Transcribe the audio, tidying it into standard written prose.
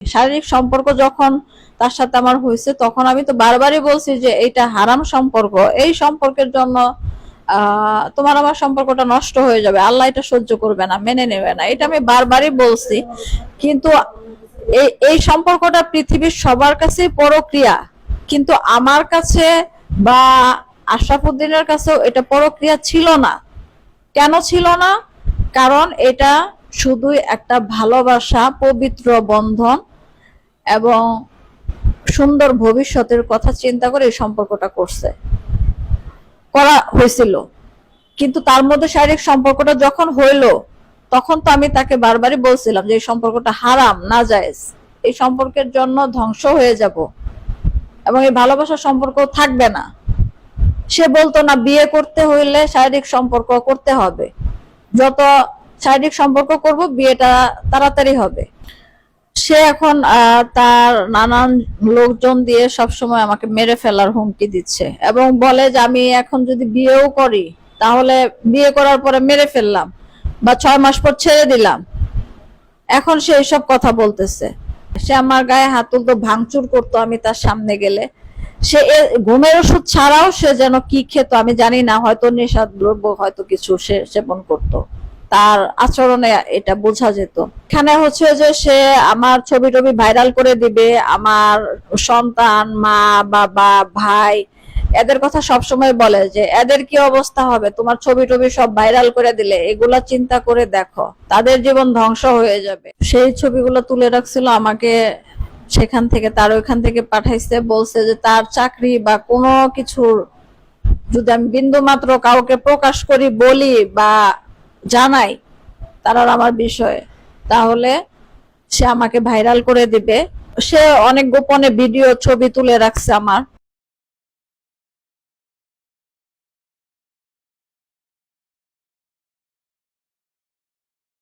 শারীরিক সম্পর্ক যখন তার সাথে আমার হয়েছে, তখন আমি তো বারবারই বলছি যে এটা হারাম সম্পর্ক, এই সম্পর্কের জন্য তোমার আমার সম্পর্কটা নষ্ট হয়ে যাবে, আল্লাহ এটা সহ্য করবে না, মেনে নেবে না, এটা আমি বারবারই বলছি। কিন্তু এই সম্পর্কটা পৃথিবীর সবার কাছে পরক্রিয়া, কিন্তু আমার কাছে বা আশরাফুদ্দিনের কাছেও এটা পরক্রিয়া ছিল না। কেন ছিল না? কারণ এটা শুধুই একটা ভালোবাসা, পবিত্র বন্ধন এবং সুন্দর ভবিষ্যতের কথা চিন্তা করে এই সম্পর্কটা করা হয়েছিল। কিন্তু তার মধ্যে শারীরিক সম্পর্কটা যখন হইলো, তখন তো আমি তাকে বারবারই বলছিলাম যে এই সম্পর্কটা হারাম, নাজায়েজ, এই সম্পর্কের জন্য ধ্বংস হয়ে যাব এবং এই ভালোবাসার সম্পর্ক থাকবে না। সে বলতো না, বিয়ে করতে হইলে শারীরিক সম্পর্ক করতে হবে, যত শারীরিক সম্পর্ক করব বিয়েটা তাড়াতাড়ি হবে। সে এখন তার নানান লোকজন দিয়ে সবসময় আমাকে মেরে ফেলার হুমকি দিচ্ছে এবং বলে যে আমি এখন যদি বিয়েও করি তাহলে বিয়ে করার পরে মেরে ফেললাম বা 6 মাস পর ছেড়ে দিলাম। এখন সে এইসব কথা বলতেছে। সে আমার গায়ে হাত তুলতো, ভাঙচুর করতো আমি তার সামনে গেলে। সে ঘুমের ওষুধ ছাড়াও সে যেন কি খেত আমি জানি না, হয়তো নেশা দ্রব্য হয়তো কিছু সে সেবন করতো, তার আচরণে এটা বোঝা যেত। এখানে হচ্ছে যে সে আমার ছবি টবি ভাইরাল করে দিবে, আমার সন্তান, মা, বাবা, ভাই, এদের কথা সবসময় বলে যে এদের কি অবস্থা হবে তোমার ছবি টবি সব ভাইরাল করে দিলে, এগুলা চিন্তা করে দেখো, তাদের জীবন ধ্বংস হয়ে যাবে। সেই ছবিগুলো তুলে রাখছিল, আমাকে সেখান থেকে তার ওইখান থেকে পাঠাইছে, বলছে যে তার চাকরি বা কোনো কিছুর যদি আমি বিন্দু মাত্র কাউকে প্রকাশ করি, বলি বা জানাই তার আর আমার বিষয়ে, তাহলে সে আমাকে ভাইরাল করে দিবে। সে অনেক গোপনে ভিডিও ছবি তুলে রাখছে আমার।